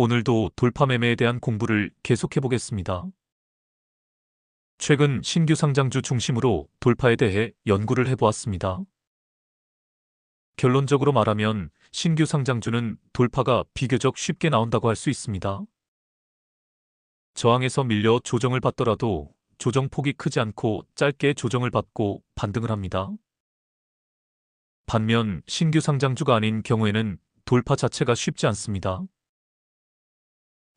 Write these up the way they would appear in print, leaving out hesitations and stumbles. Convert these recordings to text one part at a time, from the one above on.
오늘도 돌파 매매에 대한 공부를 계속해 보겠습니다. 최근 신규 상장주 중심으로 돌파에 대해 연구를 해보았습니다. 결론적으로 말하면 신규 상장주는 돌파가 비교적 쉽게 나온다고 할 수 있습니다. 저항에서 밀려 조정을 받더라도 조정폭이 크지 않고 짧게 조정을 받고 반등을 합니다. 반면 신규 상장주가 아닌 경우에는 돌파 자체가 쉽지 않습니다.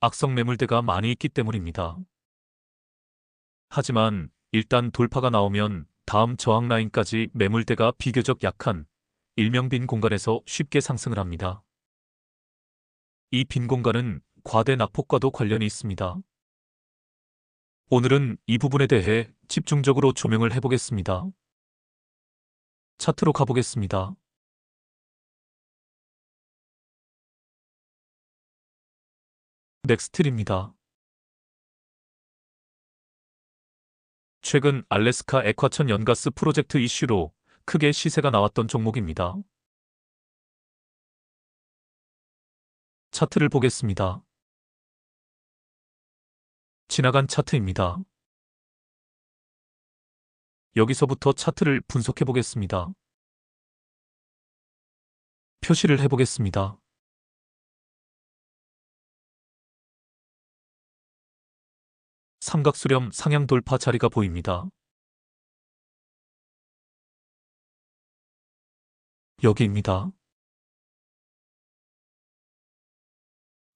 악성 매물대가 많이 있기 때문입니다. 하지만 일단 돌파가 나오면 다음 저항 라인까지 매물대가 비교적 약한 일명 빈 공간에서 쉽게 상승을 합니다. 이 빈 공간은 과대 낙폭과도 관련이 있습니다. 오늘은 이 부분에 대해 집중적으로 조명을 해보겠습니다. 차트로 가보겠습니다. 넥스트리입니다. 최근 알래스카 액화천 연가스 프로젝트 이슈로 크게 시세가 나왔던 종목입니다. 차트를 보겠습니다. 지나간 차트입니다. 여기서부터 차트를 분석해 보겠습니다. 표시를 해보겠습니다. 삼각수렴 상향 돌파 자리가 보입니다. 여기입니다.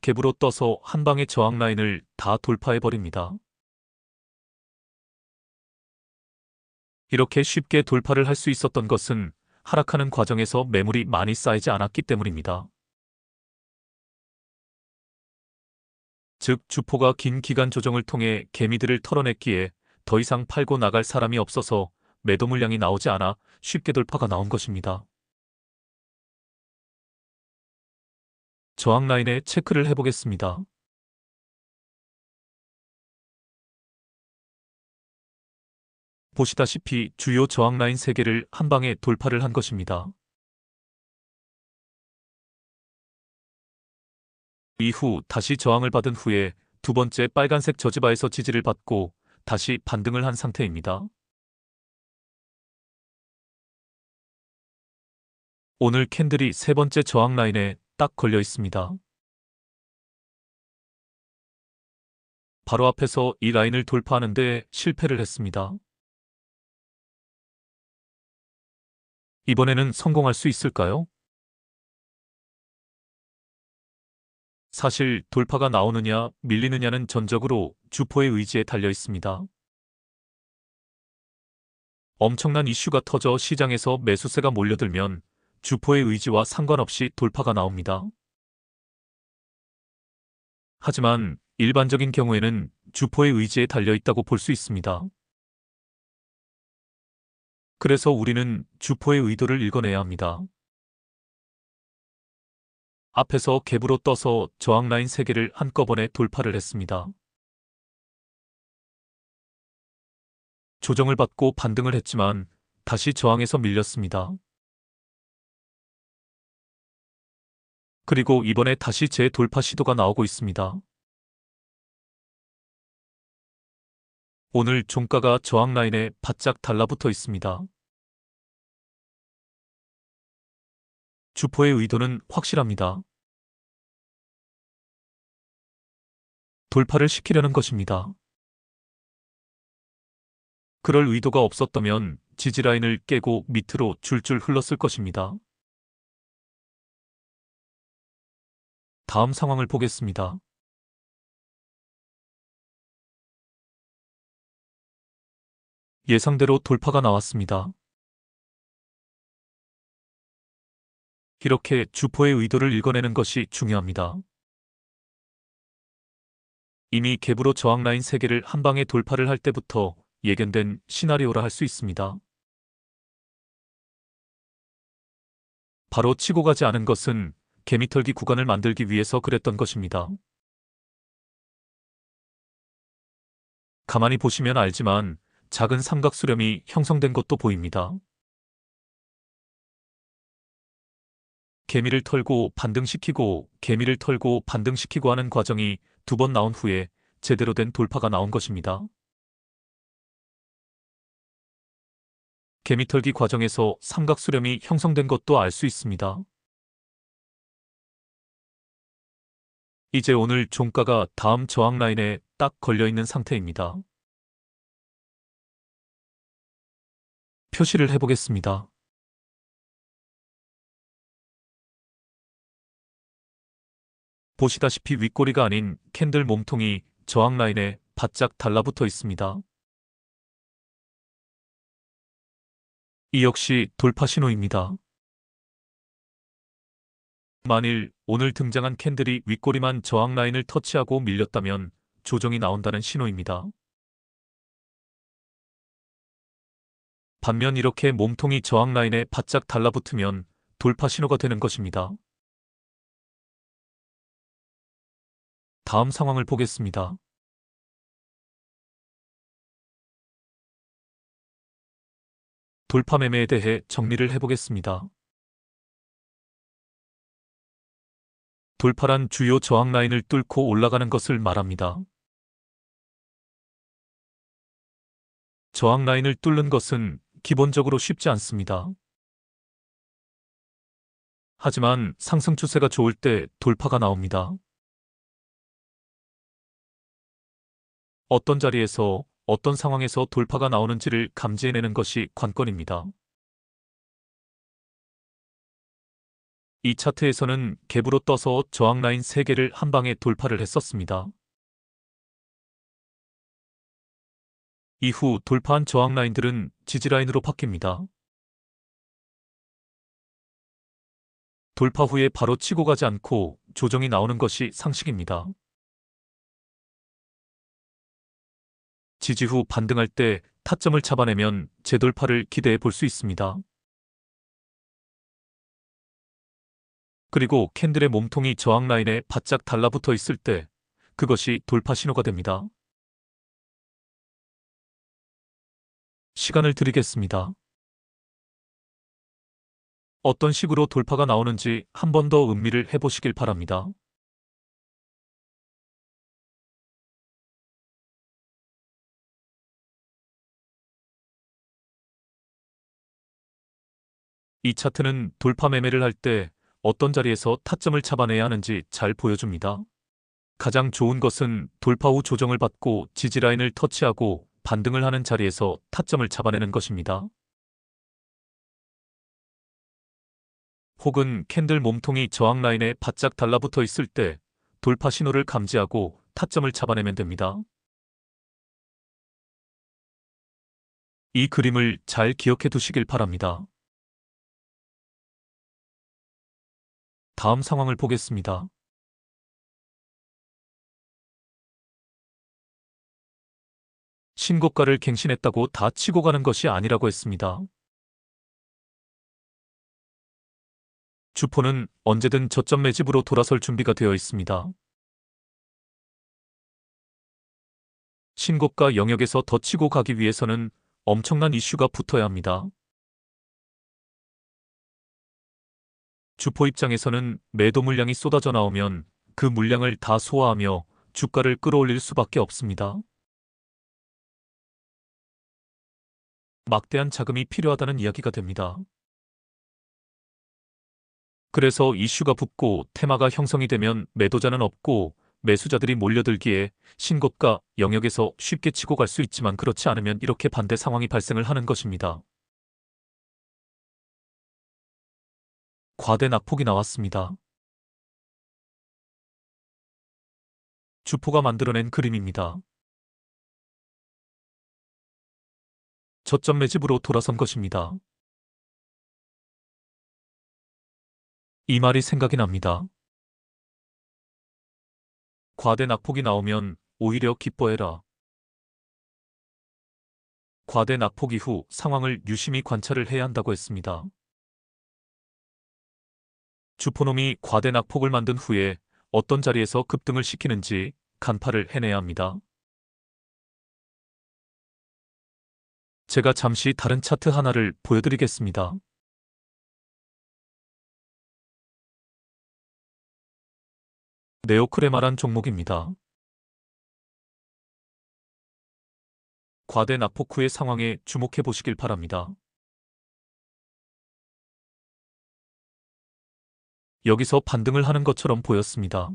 갭으로 떠서 한 방에 저항 라인을 다 돌파해버립니다. 이렇게 쉽게 돌파를 할 수 있었던 것은 하락하는 과정에서 매물이 많이 쌓이지 않았기 때문입니다. 즉, 주포가 긴 기간 조정을 통해 개미들을 털어냈기에 더 이상 팔고 나갈 사람이 없어서 매도 물량이 나오지 않아 쉽게 돌파가 나온 것입니다. 저항 라인에 체크를 해보겠습니다. 보시다시피 주요 저항 라인 3개를 한 방에 돌파를 한 것입니다. 이후 다시 저항을 받은 후에 두 번째 빨간색 저지바에서 지지를 받고 다시 반등을 한 상태입니다. 오늘 캔들이 세 번째 저항 라인에 딱 걸려 있습니다. 바로 앞에서 이 라인을 돌파하는데 실패를 했습니다. 이번에는 성공할 수 있을까요? 사실 돌파가 나오느냐 밀리느냐는 전적으로 주포의 의지에 달려 있습니다. 엄청난 이슈가 터져 시장에서 매수세가 몰려들면 주포의 의지와 상관없이 돌파가 나옵니다. 하지만 일반적인 경우에는 주포의 의지에 달려 있다고 볼 수 있습니다. 그래서 우리는 주포의 의도를 읽어내야 합니다. 앞에서 갭으로 떠서 저항 라인 3개를 한꺼번에 돌파를 했습니다. 조정을 받고 반등을 했지만 다시 저항에서 밀렸습니다. 그리고 이번에 다시 재돌파 시도가 나오고 있습니다. 오늘 종가가 저항 라인에 바짝 달라붙어 있습니다. 주포의 의도는 확실합니다. 돌파를 시키려는 것입니다. 그럴 의도가 없었다면 지지라인을 깨고 밑으로 줄줄 흘렀을 것입니다. 다음 상황을 보겠습니다. 예상대로 돌파가 나왔습니다. 이렇게 주포의 의도를 읽어내는 것이 중요합니다. 이미 갭으로 저항 라인 3개를 한 방에 돌파를 할 때부터 예견된 시나리오라 할 수 있습니다. 바로 치고 가지 않은 것은 개미털기 구간을 만들기 위해서 그랬던 것입니다. 가만히 보시면 알지만 작은 삼각수렴이 형성된 것도 보입니다. 개미를 털고 반등시키고 개미를 털고 반등시키고 하는 과정이 2번 나온 후에 제대로 된 돌파가 나온 것입니다. 개미 털기 과정에서 삼각수렴이 형성된 것도 알 수 있습니다. 이제 오늘 종가가 다음 저항 라인에 딱 걸려 있는 상태입니다. 표시를 해보겠습니다. 보시다시피 윗꼬리가 아닌 캔들 몸통이 저항 라인에 바짝 달라붙어 있습니다. 이 역시 돌파 신호입니다. 만일 오늘 등장한 캔들이 윗꼬리만 저항 라인을 터치하고 밀렸다면 조정이 나온다는 신호입니다. 반면 이렇게 몸통이 저항 라인에 바짝 달라붙으면 돌파 신호가 되는 것입니다. 다음 상황을 보겠습니다. 돌파 매매에 대해 정리를 해보겠습니다. 돌파란 주요 저항 라인을 뚫고 올라가는 것을 말합니다. 저항 라인을 뚫는 것은 기본적으로 쉽지 않습니다. 하지만 상승 추세가 좋을 때 돌파가 나옵니다. 어떤 자리에서 어떤 상황에서 돌파가 나오는지를 감지해내는 것이 관건입니다. 이 차트에서는 갭으로 떠서 저항 라인 3개를 한 방에 돌파를 했었습니다. 이후 돌파한 저항 라인들은 지지 라인으로 바뀝니다. 돌파 후에 바로 치고 가지 않고 조정이 나오는 것이 상식입니다. 지지 후 반등할 때 타점을 잡아내면 재돌파를 기대해 볼 수 있습니다. 그리고 캔들의 몸통이 저항 라인에 바짝 달라붙어 있을 때 그것이 돌파 신호가 됩니다. 시간을 드리겠습니다. 어떤 식으로 돌파가 나오는지 한 번 더 음미를 해보시길 바랍니다. 이 차트는 돌파 매매를 할 때 어떤 자리에서 타점을 잡아내야 하는지 잘 보여줍니다. 가장 좋은 것은 돌파 후 조정을 받고 지지 라인을 터치하고 반등을 하는 자리에서 타점을 잡아내는 것입니다. 혹은 캔들 몸통이 저항 라인에 바짝 달라붙어 있을 때 돌파 신호를 감지하고 타점을 잡아내면 됩니다. 이 그림을 잘 기억해 두시길 바랍니다. 다음 상황을 보겠습니다. 신고가를 갱신했다고 다 치고 가는 것이 아니라고 했습니다. 주포는 언제든 저점 매집으로 돌아설 준비가 되어 있습니다. 신고가 영역에서 더 치고 가기 위해서는 엄청난 이슈가 붙어야 합니다. 주포 입장에서는 매도 물량이 쏟아져 나오면 그 물량을 다 소화하며 주가를 끌어올릴 수밖에 없습니다. 막대한 자금이 필요하다는 이야기가 됩니다. 그래서 이슈가 붙고 테마가 형성이 되면 매도자는 없고 매수자들이 몰려들기에 신고가 영역에서 쉽게 치고 갈 수 있지만 그렇지 않으면 이렇게 반대 상황이 발생을 하는 것입니다. 과대 낙폭이 나왔습니다. 주포가 만들어낸 그림입니다. 저점 매집으로 돌아선 것입니다. 이 말이 생각이 납니다. 과대 낙폭이 나오면 오히려 기뻐해라. 과대 낙폭 이후 상황을 유심히 관찰을 해야 한다고 했습니다. 주포놈이 과대 낙폭을 만든 후에 어떤 자리에서 급등을 시키는지 간파를 해내야 합니다. 제가 잠시 다른 차트 하나를 보여드리겠습니다. 네오크레마란 종목입니다. 과대 낙폭 후의 상황에 주목해 보시길 바랍니다. 여기서 반등을 하는 것처럼 보였습니다.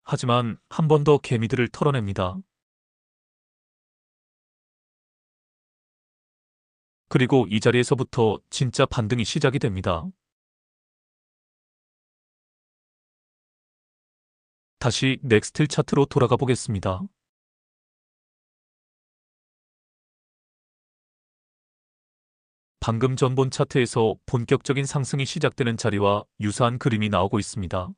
하지만 한 번 더 개미들을 털어냅니다. 그리고 이 자리에서부터 진짜 반등이 시작이 됩니다. 다시 넥스틸 차트로 돌아가 보겠습니다. 방금 전 본 차트에서 본격적인 상승이 시작되는 자리와 유사한 그림이 나오고 있습니다.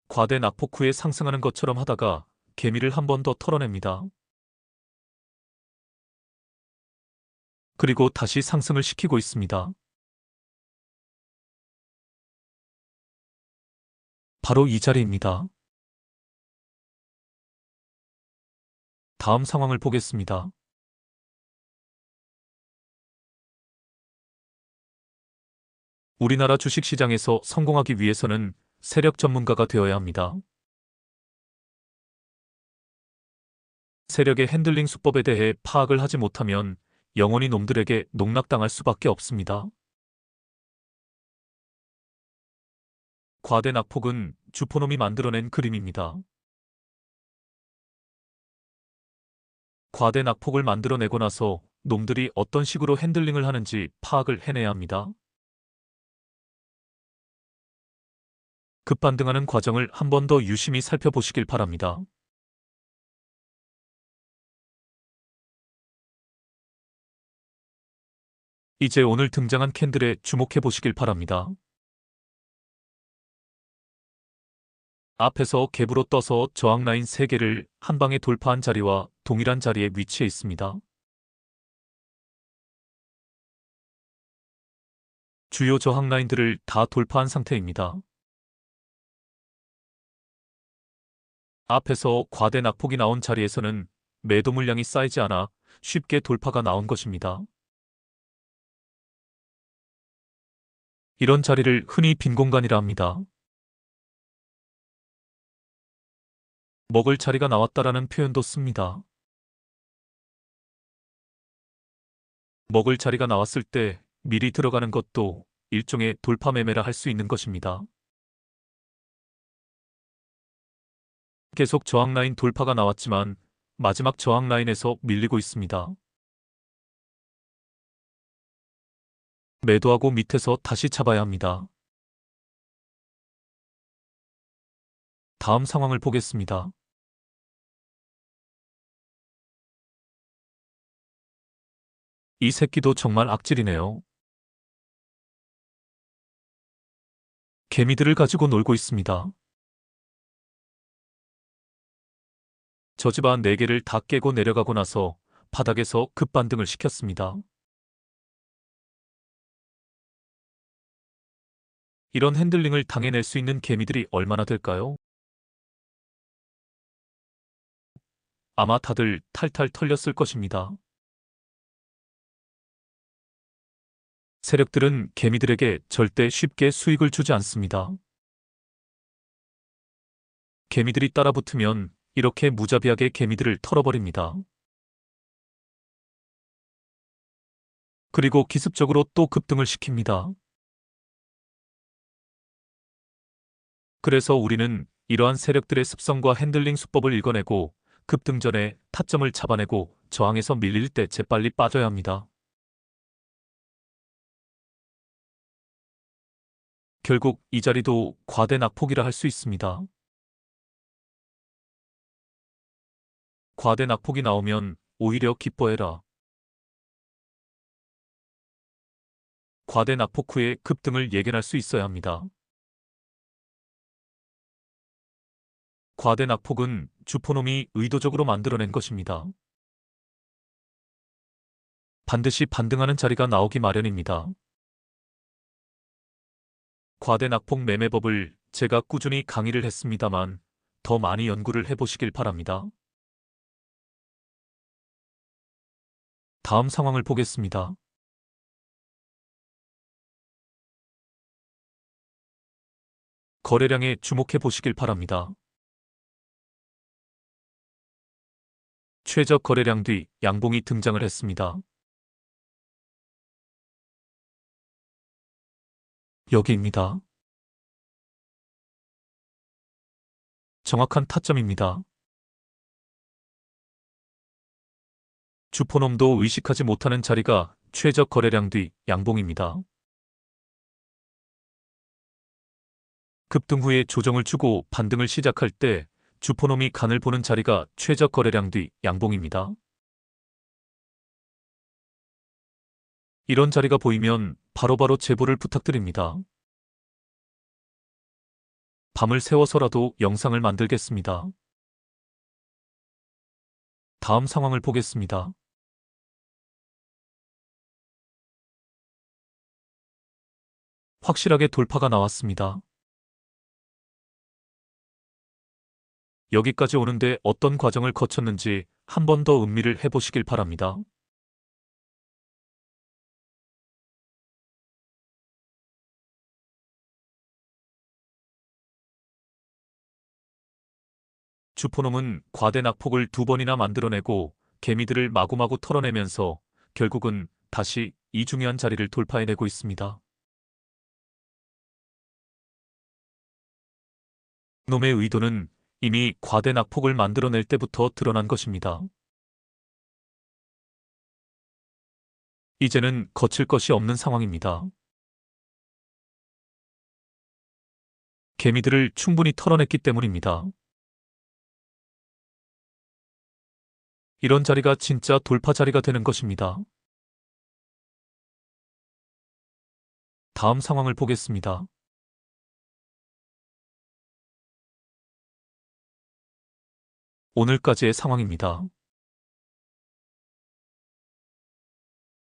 과대 낙폭 후에 상승하는 것처럼 하다가 개미를 한 번 더 털어냅니다. 그리고 다시 상승을 시키고 있습니다. 바로 이 자리입니다. 다음 상황을 보겠습니다. 우리나라 주식시장에서 성공하기 위해서는 세력 전문가가 되어야 합니다. 세력의 핸들링 수법에 대해 파악을 하지 못하면 영원히 놈들에게 농락당할 수밖에 없습니다. 과대 낙폭은 주포놈이 만들어낸 그림입니다. 과대 낙폭을 만들어내고 나서 놈들이 어떤 식으로 핸들링을 하는지 파악을 해내야 합니다. 급반등하는 과정을 한 번 더 유심히 살펴보시길 바랍니다. 이제 오늘 등장한 캔들에 주목해 보시길 바랍니다. 앞에서 갭으로 떠서 저항 라인 3개를 한 방에 돌파한 자리와 동일한 자리에 위치해 있습니다. 주요 저항 라인들을 다 돌파한 상태입니다. 앞에서 과대 낙폭이 나온 자리에서는 매도 물량이 쌓이지 않아 쉽게 돌파가 나온 것입니다. 이런 자리를 흔히 빈 공간이라 합니다. 먹을 자리가 나왔다라는 표현도 씁니다. 먹을 자리가 나왔을 때 미리 들어가는 것도 일종의 돌파 매매라 할 수 있는 것입니다. 계속 저항 라인 돌파가 나왔지만 마지막 저항 라인에서 밀리고 있습니다. 매도하고 밑에서 다시 잡아야 합니다. 다음 상황을 보겠습니다. 이 새끼도 정말 악질이네요. 개미들을 가지고 놀고 있습니다. 저지바 4개를 다 깨고 내려가고 나서 바닥에서 급반등을 시켰습니다. 이런 핸들링을 당해낼 수 있는 개미들이 얼마나 될까요? 아마 다들 탈탈 털렸을 것입니다. 세력들은 개미들에게 절대 쉽게 수익을 주지 않습니다. 개미들이 따라붙으면 이렇게 무자비하게 개미들을 털어버립니다. 그리고 기습적으로 또 급등을 시킵니다. 그래서 우리는 이러한 세력들의 습성과 핸들링 수법을 읽어내고 급등 전에 타점을 잡아내고 저항에서 밀릴 때 재빨리 빠져야 합니다. 결국 이 자리도 과대 낙폭이라 할 수 있습니다. 과대 낙폭이 나오면 오히려 기뻐해라. 과대 낙폭 후에 급등을 예견할 수 있어야 합니다. 과대 낙폭은 주포놈이 의도적으로 만들어낸 것입니다. 반드시 반등하는 자리가 나오기 마련입니다. 과대 낙폭 매매법을 제가 꾸준히 강의를 했습니다만 더 많이 연구를 해보시길 바랍니다. 다음 상황을 보겠습니다. 거래량에 주목해 보시길 바랍니다. 최저 거래량 뒤 양봉이 등장을 했습니다. 여기입니다. 정확한 타점입니다. 주포놈도 의식하지 못하는 자리가 최저 거래량 뒤 양봉입니다. 급등 후에 조정을 주고 반등을 시작할 때 주포놈이 간을 보는 자리가 최저 거래량 뒤 양봉입니다. 이런 자리가 보이면 바로바로 제보를 부탁드립니다. 밤을 새워서라도 영상을 만들겠습니다. 다음 상황을 보겠습니다. 확실하게 돌파가 나왔습니다. 여기까지 오는데 어떤 과정을 거쳤는지 한 번 더 음미를 해보시길 바랍니다. 주포놈은 과대 낙폭을 2번이나 만들어내고 개미들을 마구마구 털어내면서 결국은 다시 이 중요한 자리를 돌파해내고 있습니다. 놈의 의도는 이미 과대 낙폭을 만들어낼 때부터 드러난 것입니다. 이제는 거칠 것이 없는 상황입니다. 개미들을 충분히 털어냈기 때문입니다. 이런 자리가 진짜 돌파 자리가 되는 것입니다. 다음 상황을 보겠습니다. 오늘까지의 상황입니다.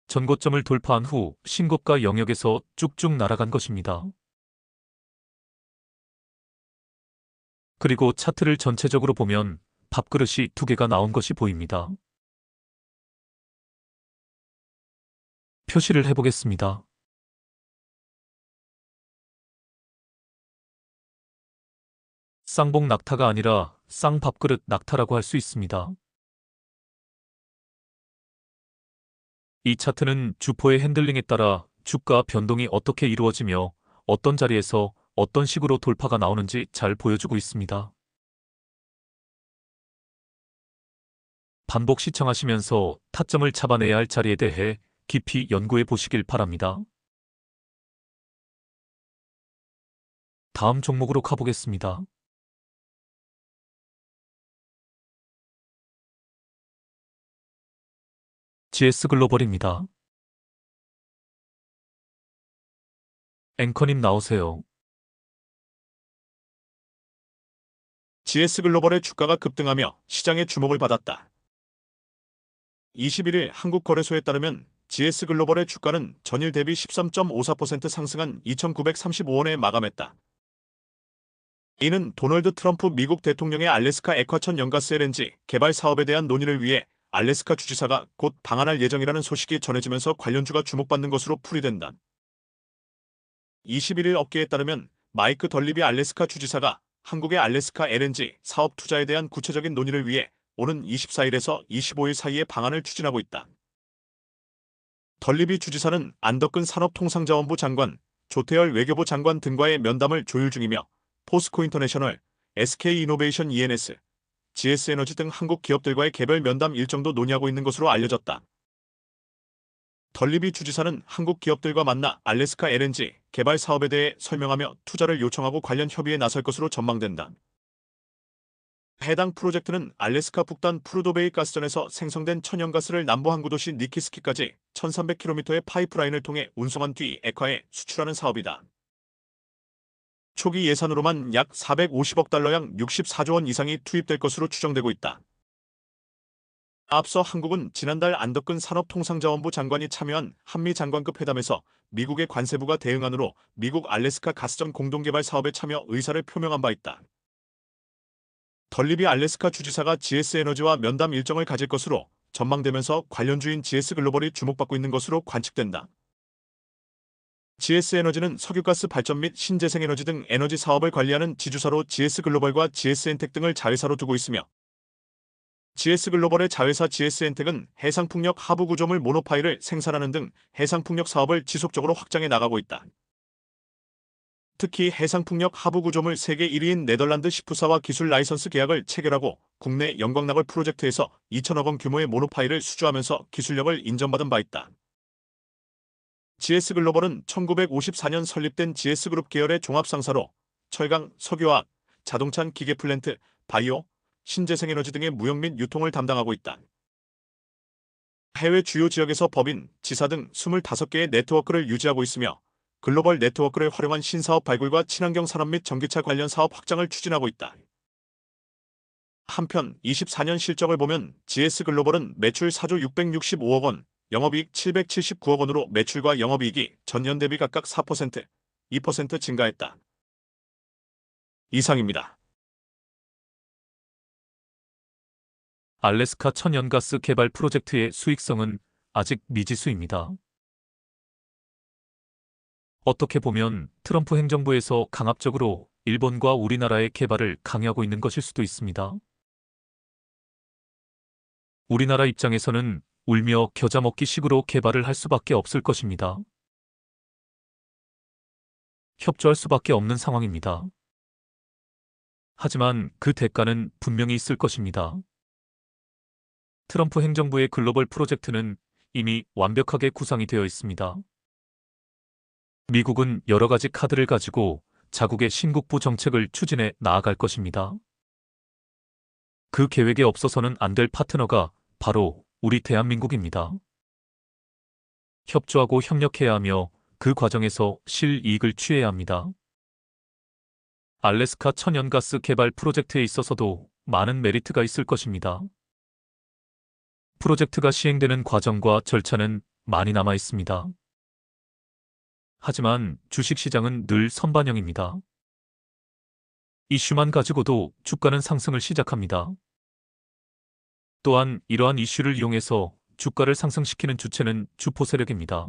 전고점을 돌파한 후 신고가 영역에서 쭉쭉 날아간 것입니다. 그리고 차트를 전체적으로 보면 밥그릇이 2개가 나온 것이 보입니다. 표시를 해보겠습니다. 쌍봉 낙타가 아니라 쌍밥그릇 낙타라고 할 수 있습니다. 이 차트는 주포의 핸들링에 따라 주가 변동이 어떻게 이루어지며 어떤 자리에서 어떤 식으로 돌파가 나오는지 잘 보여주고 있습니다. 반복 시청하시면서 타점을 잡아내야 할 자리에 대해 깊이 연구해 보시길 바랍니다. 다음 종목으로 가보겠습니다. GS글로벌입니다. 앵커님 나오세요. GS글로벌의 주가가 급등하며 시장의 주목을 받았다. 21일 한국거래소에 따르면 GS글로벌의 주가는 전일 대비 13.54% 상승한 2,935원에 마감했다. 이는 도널드 트럼프 미국 대통령의 알래스카 액화천 연가스 LNG 개발 사업에 대한 논의를 위해 알래스카 주지사가 곧 방한할 예정이라는 소식이 전해지면서 관련주가 주목받는 것으로 풀이된다. 21일 업계에 따르면 마이크 덜리비 알래스카 주지사가 한국의 알래스카 LNG 사업 투자에 대한 구체적인 논의를 위해 오는 24일에서 25일 사이에 방안을 추진하고 있다. 덜리비 주지사는 안덕근 산업통상자원부 장관, 조태열 외교부 장관 등과의 면담을 조율 중이며 포스코 인터내셔널, SK이노베이션 ENS, GS에너지 등 한국 기업들과의 개별 면담 일정도 논의하고 있는 것으로 알려졌다. 덜리비 주지사는 한국 기업들과 만나 알래스카 LNG 개발 사업에 대해 설명하며 투자를 요청하고 관련 협의에 나설 것으로 전망된다. 해당 프로젝트는 알래스카 북단 프루도베이 가스전에서 생성된 천연가스를 남부 항구도시 니키스키까지 1300km의 파이프라인을 통해 운송한 뒤 액화에 수출하는 사업이다. 초기 예산으로만 약 450억 달러양 64조 원 이상이 투입될 것으로 추정되고 있다. 앞서 한국은 지난달 안덕근 산업통상자원부 장관이 참여한 한미 장관급 회담에서 미국의 관세부가 대응안으로 미국 알래스카 가스전 공동개발 사업에 참여 의사를 표명한 바 있다. 덜리비 알래스카 주지사가 GS에너지와 면담 일정을 가질 것으로 전망되면서 관련주인 GS글로벌이 주목받고 있는 것으로 관측된다. GS에너지는 석유가스 발전 및 신재생에너지 등 에너지 사업을 관리하는 지주사로 GS글로벌과 GS엔텍 등을 자회사로 두고 있으며 GS글로벌의 자회사 GS엔텍은 해상풍력 하부구조물 모노파일을 생산하는 등 해상풍력 사업을 지속적으로 확장해 나가고 있다. 특히 해상풍력 하부구조물 세계 1위인 네덜란드 시푸사와 기술 라이선스 계약을 체결하고 국내 영광낙을 프로젝트에서 2천억 원 규모의 모노파일을 수주하면서 기술력을 인정받은 바 있다. GS글로벌은 1954년 설립된 GS그룹 계열의 종합상사로 철강, 석유화학, 자동차 기계 플랜트, 바이오, 신재생에너지 등의 무역 및 유통을 담당하고 있다. 해외 주요 지역에서 법인, 지사 등 25개의 네트워크를 유지하고 있으며 글로벌 네트워크를 활용한 신사업 발굴과 친환경 산업 및 전기차 관련 사업 확장을 추진하고 있다. 한편 24년 실적을 보면 GS글로벌은 매출 4조 665억 원, 영업이익 779억 원으로 매출과 영업이익이 전년 대비 각각 4%, 2% 증가했다. 이상입니다. 알래스카 천연가스 개발 프로젝트의 수익성은 아직 미지수입니다. 어떻게 보면 트럼프 행정부에서 강압적으로 일본과 우리나라의 개발을 강요하고 있는 것일 수도 있습니다. 우리나라 입장에서는 울며 겨자 먹기 식으로 개발을 할 수밖에 없을 것입니다. 협조할 수밖에 없는 상황입니다. 하지만 그 대가는 분명히 있을 것입니다. 트럼프 행정부의 글로벌 프로젝트는 이미 완벽하게 구상이 되어 있습니다. 미국은 여러 가지 카드를 가지고 자국의 신국부 정책을 추진해 나아갈 것입니다. 그 계획에 없어서는 안 될 파트너가 바로 우리 대한민국입니다. 협조하고 협력해야 하며 그 과정에서 실이익을 취해야 합니다. 알래스카 천연가스 개발 프로젝트에 있어서도 많은 메리트가 있을 것입니다. 프로젝트가 시행되는 과정과 절차는 많이 남아 있습니다. 하지만 주식시장은 늘 선반영입니다. 이슈만 가지고도 주가는 상승을 시작합니다. 또한 이러한 이슈를 이용해서 주가를 상승시키는 주체는 주포 세력입니다.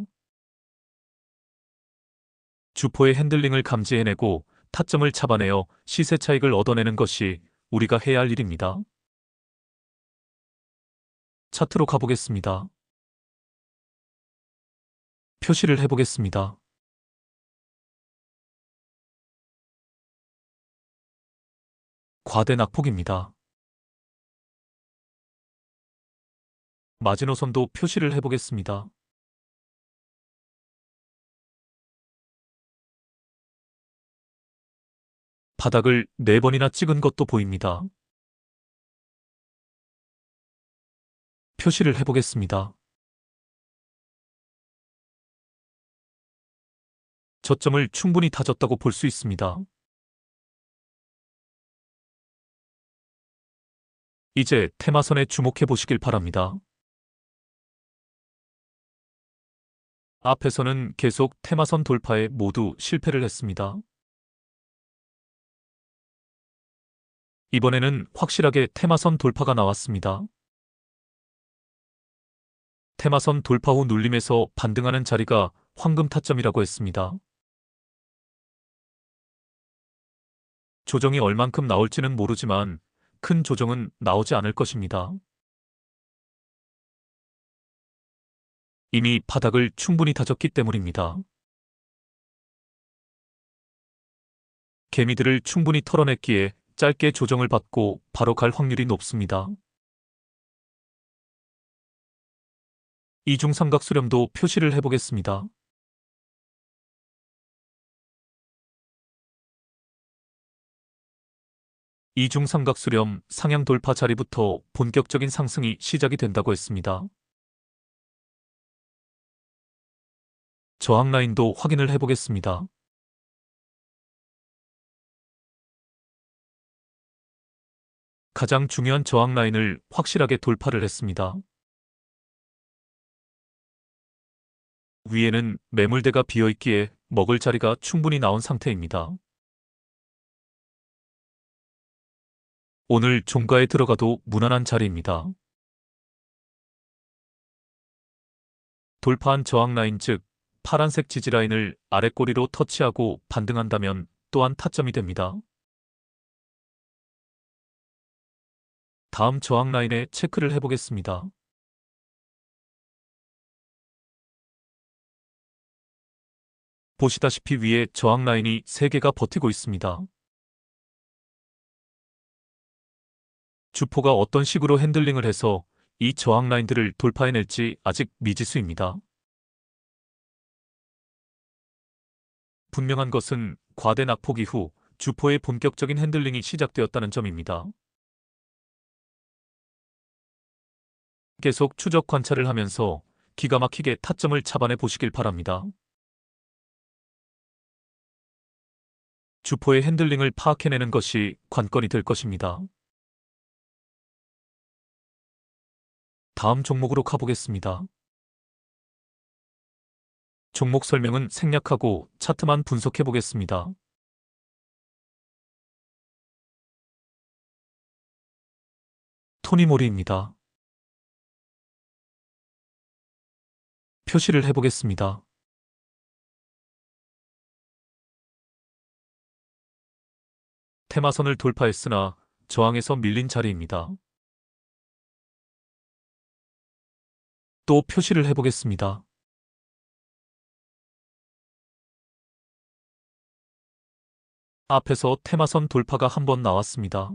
주포의 핸들링을 감지해내고 타점을 잡아내어 시세 차익을 얻어내는 것이 우리가 해야 할 일입니다. 차트로 가보겠습니다. 표시를 해보겠습니다. 과대 낙폭입니다. 마지노선도 표시를 해보겠습니다. 바닥을 4번이나 찍은 것도 보입니다. 표시를 해보겠습니다. 저점을 충분히 다졌다고 볼 수 있습니다. 이제 테마선에 주목해 보시길 바랍니다. 앞에서는 계속 테마선 돌파에 모두 실패를 했습니다. 이번에는 확실하게 테마선 돌파가 나왔습니다. 테마선 돌파 후 눌림에서 반등하는 자리가 황금 타점이라고 했습니다. 조정이 얼만큼 나올지는 모르지만 큰 조정은 나오지 않을 것입니다. 이미 바닥을 충분히 다졌기 때문입니다. 개미들을 충분히 털어냈기에 짧게 조정을 받고 바로 갈 확률이 높습니다. 이중삼각 수렴도 표시를 해보겠습니다. 이중삼각 수렴 상향 돌파 자리부터 본격적인 상승이 시작이 된다고 했습니다. 저항 라인도 확인을 해보겠습니다. 가장 중요한 저항 라인을 확실하게 돌파를 했습니다. 위에는 매물대가 비어있기에 먹을 자리가 충분히 나온 상태입니다. 오늘 종가에 들어가도 무난한 자리입니다. 돌파한 저항 라인 즉 파란색 지지라인을 아래 꼬리로 터치하고 반등한다면 또한 타점이 됩니다. 다음 저항 라인에 체크를 해보겠습니다. 보시다시피 위에 저항 라인이 3개가 버티고 있습니다. 주포가 어떤 식으로 핸들링을 해서 이 저항 라인들을 돌파해낼지 아직 미지수입니다. 분명한 것은 과대 낙폭 이후 주포의 본격적인 핸들링이 시작되었다는 점입니다. 계속 추적 관찰을 하면서 기가 막히게 타점을 잡아내 보시길 바랍니다. 주포의 핸들링을 파악해내는 것이 관건이 될 것입니다. 다음 종목으로 가보겠습니다. 종목 설명은 생략하고 차트만 분석해 보겠습니다. 토니모리입니다. 표시를 해보겠습니다. 테마선을 돌파했으나 저항에서 밀린 자리입니다. 또 표시를 해보겠습니다. 앞에서 테마선 돌파가 한번 나왔습니다.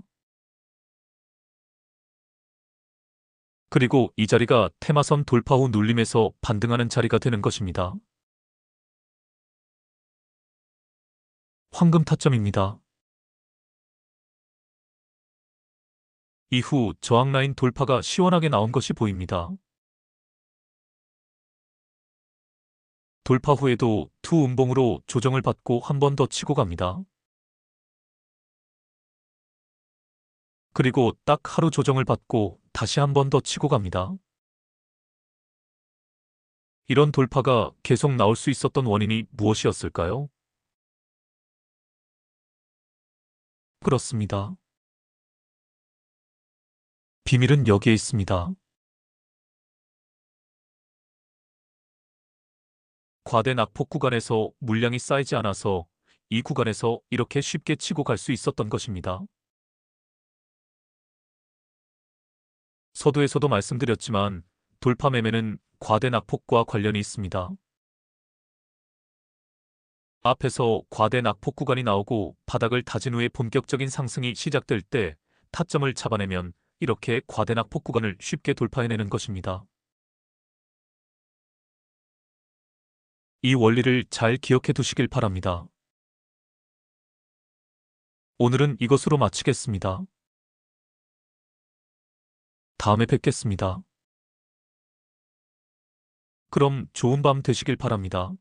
그리고 이 자리가 테마선 돌파 후 눌림에서 반등하는 자리가 되는 것입니다. 황금 타점입니다. 이후 저항 라인 돌파가 시원하게 나온 것이 보입니다. 돌파 후에도 투 음봉으로 조정을 받고 한 번 더 치고 갑니다. 그리고 딱 하루 조정을 받고 다시 한 번 더 치고 갑니다. 이런 돌파가 계속 나올 수 있었던 원인이 무엇이었을까요? 그렇습니다. 비밀은 여기에 있습니다. 과대 낙폭 구간에서 물량이 쌓이지 않아서 이 구간에서 이렇게 쉽게 치고 갈 수 있었던 것입니다. 서두에서도 말씀드렸지만 돌파 매매는 과대 낙폭과 관련이 있습니다. 앞에서 과대 낙폭 구간이 나오고 바닥을 다진 후에 본격적인 상승이 시작될 때 타점을 잡아내면 이렇게 과대 낙폭 구간을 쉽게 돌파해내는 것입니다. 이 원리를 잘 기억해 두시길 바랍니다. 오늘은 이것으로 마치겠습니다. 다음에 뵙겠습니다. 그럼 좋은 밤 되시길 바랍니다.